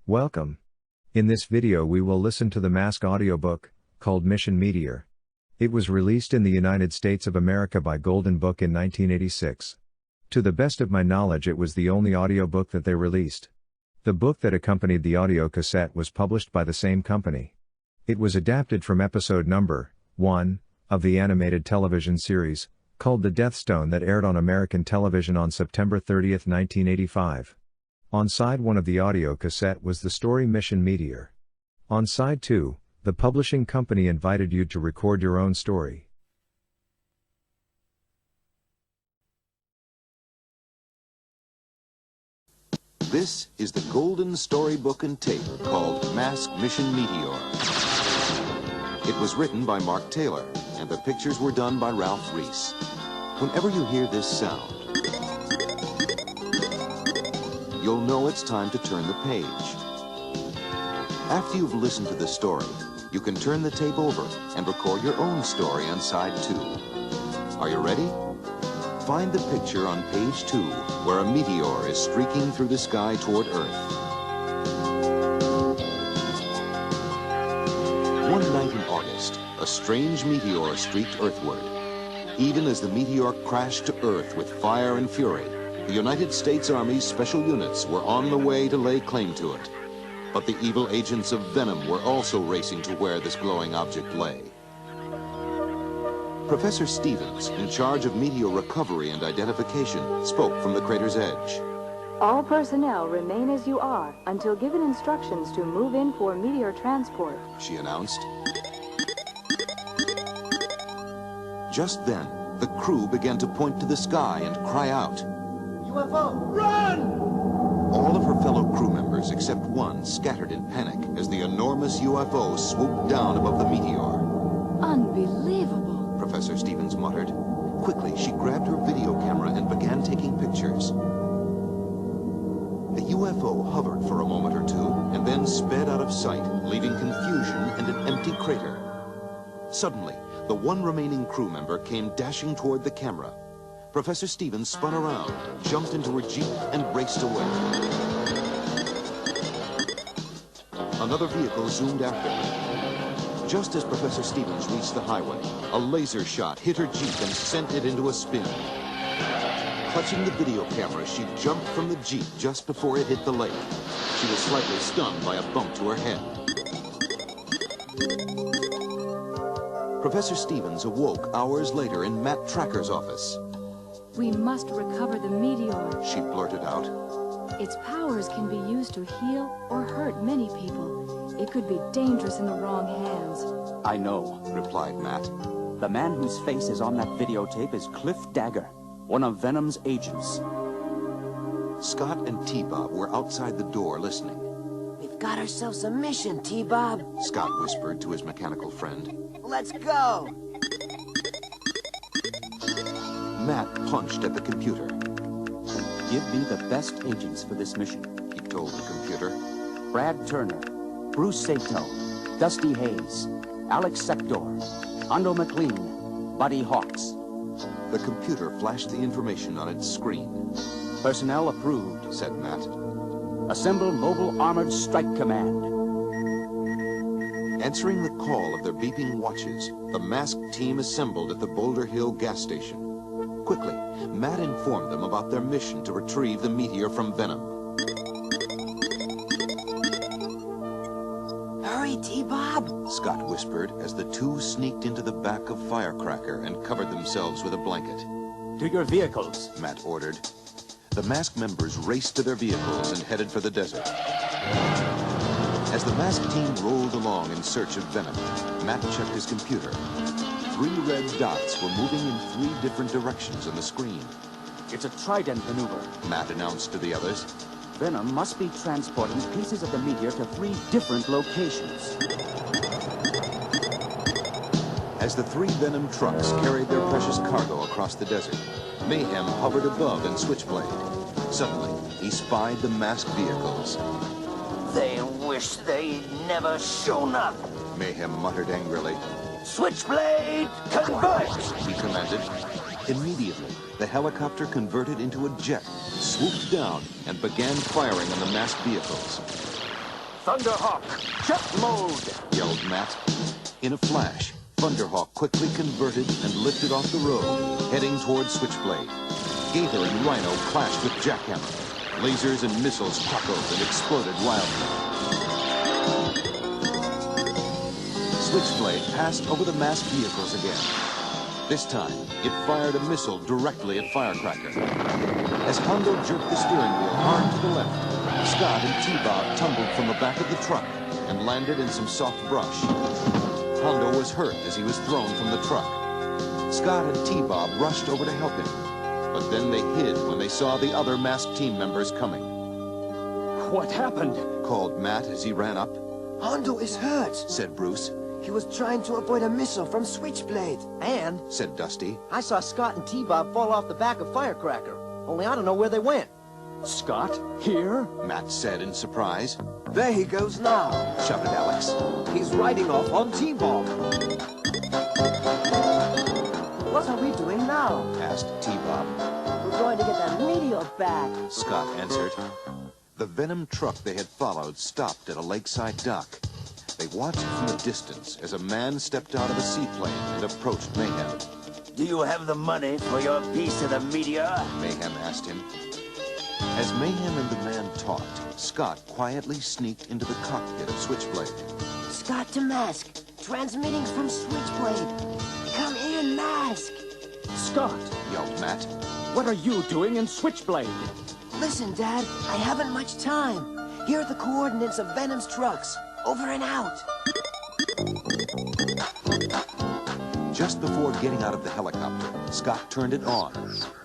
Welcome. In this video we will listen to the Mask audiobook, called Mission Meteor. It was released in the United States of America by Golden Book in 1986. To the best of my knowledge, it was the only audiobook that they released. The book that accompanied the audio cassette was published by the same company. It was adapted from episode number 1 of the animated television series, called The Death Stone, that aired on American television on September 30, 1985. On side 1 of the audio cassette was the story Mission Meteor. On side 2, the publishing company invited you to record your own story. This is the golden storybook and tape called Mask Mission Meteor. It was written by Mark Taylor, and the pictures were done by Ralph Reese. Whenever you hear this sound, you'll know it's time to turn the page. After you've listened to the story, you can turn the tape over and record your own story on side 2. Are you ready? Find the picture on page 2, where a meteor is streaking through the sky toward Earth. One night in August, a strange meteor streaked earthward. Even as the meteor crashed to Earth with fire and fury, the United States Army's special units were on the way to lay claim to it. But the evil agents of Venom were also racing to where this glowing object lay. Professor Stevens, in charge of meteor recovery and identification, spoke from the crater's edge. All personnel remain as you are until given instructions to move in for meteor transport, She announced. Just then, the crew began to point to the sky and cry out. UFO! Run! All of her fellow crew members, except one, scattered in panic as the enormous UFO swooped down above the meteor. Unbelievable. Professor Stevens muttered. Quickly, she grabbed her video camera and began taking pictures. The UFO hovered for a moment or two and then sped out of sight, leaving confusion and an empty crater. Suddenly, the one remaining crew member came dashing toward the camera. Professor Stevens spun around, jumped into her Jeep, and raced away. Another vehicle zoomed after her. Just as Professor Stevens reached the highway, a laser shot hit her Jeep and sent it into a spin. Clutching the video camera, she jumped from the Jeep just before it hit the lake. She was slightly stunned by a bump to her head. Professor Stevens awoke hours later in Matt Tracker's office. We must recover the meteor. She blurted out. Its powers can be used to heal or hurt many people. It could be dangerous in the wrong hands. I know, Replied Matt. the man whose face is on that videotape is Cliff Dagger, one of Venom's agents. Scott and T-Bob were outside the door listening. We've got ourselves a mission, T-Bob. Scott whispered to his mechanical friend. Let's go. Matt punched at the computer. Give me the best agents for this mission. He told the computer. Brad Turner, Bruce Sato, Dusty Hayes, Alex Sector, Hondo McLean, Buddy Hawks. The computer flashed the information on its screen. Personnel approved. Said Matt. Assemble Mobile Armored Strike Command. Answering the call of their beeping watches, the masked team assembled at the Boulder Hill gas station. Quickly, Matt informed them about their mission to retrieve the meteor from Venom. Hurry, T-Bob. Scott whispered as the two sneaked into the back of Firecracker and covered themselves with a blanket. To your vehicles. Matt ordered. The masked members raced to their vehicles and headed for the desert. As the masked team rolled along in search of Venom, Matt checked his computer. 3 red dots were moving in 3 different directions on the screen. It's a trident maneuver. Matt announced to the others. Venom must be transporting pieces of the meteor to 3 different locations. As the 3 Venom trucks carried their precious cargo across the desert, Mayhem hovered above in Switchblade. Suddenly, he spied the masked vehicles. They wish they'd never shown up. Mayhem muttered angrily. Switchblade, convert! He commanded. Immediately, the helicopter converted into a jet, swooped down, and began firing on the masked vehicles. Thunderhawk, jet mode! Yelled Matt. In a flash, Thunderhawk quickly converted and lifted off the road, heading towards Switchblade. Gator and Rhino clashed with Jackhammer. Lasers and missiles crackled and exploded wildly. Switchblade passed over the masked vehicles again. This time, it fired a missile directly at Firecracker. As Hondo jerked the steering wheel hard to the left, Scott and T-Bob tumbled from the back of the truck and landed in some soft brush. Hondo was hurt as he was thrown from the truck. Scott and T-Bob rushed over to help him, but then they hid when they saw the other masked team members coming. What happened? Called Matt as he ran up. Hondo is hurt, Said Bruce. He was trying to avoid a missile from Switchblade. And Said Dusty. I saw Scott and T-Bob fall off the back of Firecracker. Only I don't know where they went. Scott, here? Matt said in surprise. There he goes now. Shouted Alex. He's riding off on T-Bob. What are we doing now? Asked T-Bob. We're going to get that Meteor back. Scott answered. The Venom truck they had followed stopped at a lakeside dock. They watched from a distance as a man stepped out of a seaplane and approached Mayhem. Do you have the money for your piece of the Meteor? Mayhem asked him. As Mayhem and the man talked, Scott quietly sneaked into the cockpit of Switchblade. Scott to Mask. Transmitting from Switchblade. Come in, Mask. Scott, Yelled Matt. what are you doing in Switchblade? Listen, Dad, I haven't much time. Here are the coordinates of Venom's trucks. Over and out. Just before getting out of the helicopter, Scott turned it on.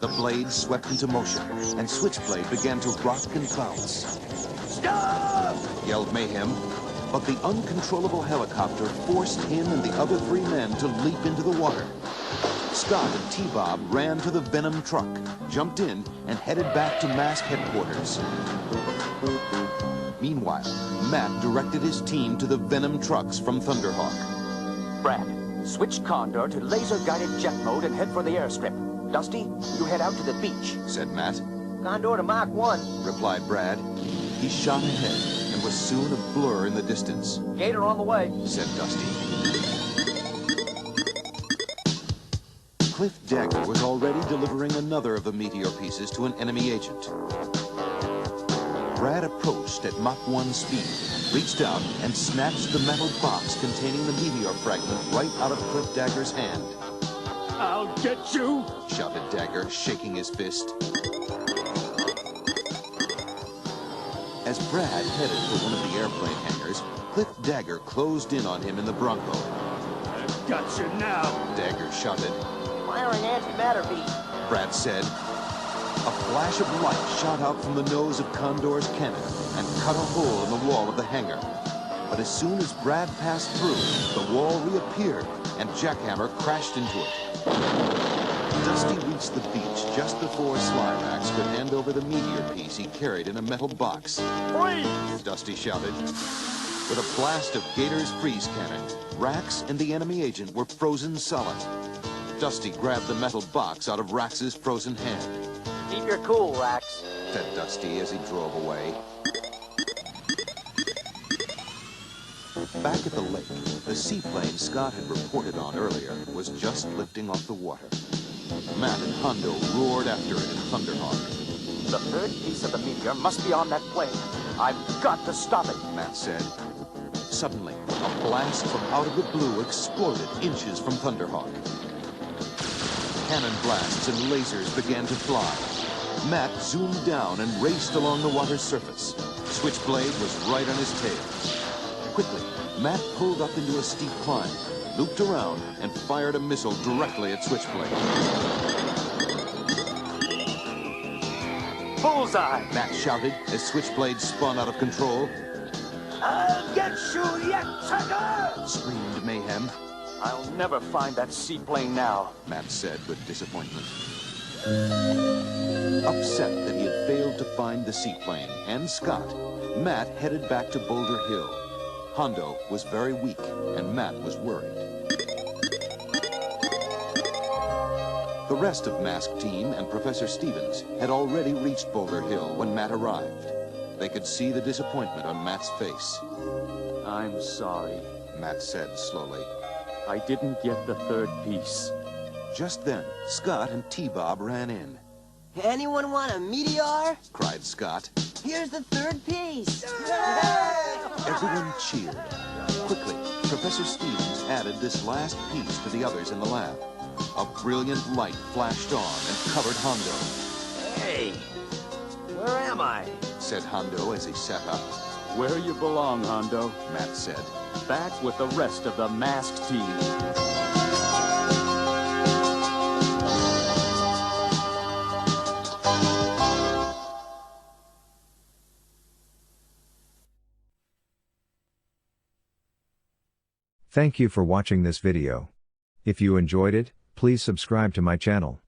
The blade swept into motion, and Switchblade began to rock and bounce. Stop! Yelled Mayhem, but the uncontrollable helicopter forced him and the other three men to leap into the water. Scott and T-Bob ran to the Venom truck, jumped in, and headed back to Mask headquarters. Meanwhile, Matt directed his team to the Venom trucks from Thunderhawk. Brad, switch Condor to laser-guided jet mode and head for the airstrip. Dusty, you head out to the beach. Said Matt. Condor to Mach 1. Replied Brad. He shot ahead and was soon a blur in the distance. Gator on the way. Said Dusty. Cliff Dagger was already delivering another of the Meteor pieces to an enemy agent. Brad approached at Mach 1 speed, reached out and snatched the metal box containing the Meteor fragment right out of Cliff Dagger's hand. I'll get you! Shouted Dagger, shaking his fist. As Brad headed for one of the airplane hangars, Cliff Dagger closed in on him in the Bronco. I've got you now! Dagger shouted. Firing antimatter beam. Brad said. A flash of light shot out from the nose of Condor's cannon and cut a hole in the wall of the hangar. But as soon as Brad passed through, the wall reappeared and Jackhammer crashed into it. Dusty reached the beach just before Slyrax could hand over the Meteor piece he carried in a metal box. Freeze! Dusty shouted. With a blast of Gator's freeze cannon, Rax and the enemy agent were frozen solid. Dusty grabbed the metal box out of Rax's frozen hand. Keep your cool, Rax. Said Dusty as he drove away. Back at the lake, the seaplane Scott had reported on earlier was just lifting off the water. Matt and Hondo roared after it in Thunderhawk. The third piece of the Meteor must be on that plane. I've got to stop it. Matt said. Suddenly, a blast from out of the blue exploded inches from Thunderhawk. Cannon blasts and lasers began to fly. Matt zoomed down and raced along the water's surface. Switchblade was right on his tail. Quickly, Matt pulled up into a steep climb, looped around, and fired a missile directly at Switchblade. Bullseye! Matt shouted as Switchblade spun out of control. I'll get you yet, sucker! Screamed Mayhem. I'll never find that seaplane now. Matt said with disappointment. Upset that he had failed to find the seaplane and Scott, Matt headed back to Boulder Hill. Hondo was very weak, and Matt was worried. The rest of Mask Team and Professor Stevens had already reached Boulder Hill when Matt arrived. They could see the disappointment on Matt's face. I'm sorry. Matt said slowly. I didn't get the third piece. Just then, Scott and T-Bob ran in. Anyone want a meteor? Cried Scott. Here's the third piece. Everyone cheered. Quickly, Professor Stevens added this last piece to the others in the lab. A brilliant light flashed on and covered Hondo. Hey, where am I? Said Hondo as he sat up. Where you belong, Hondo. Matt said. Back with the rest of the masked team. Thank you for watching this video. If you enjoyed it, please subscribe to my channel.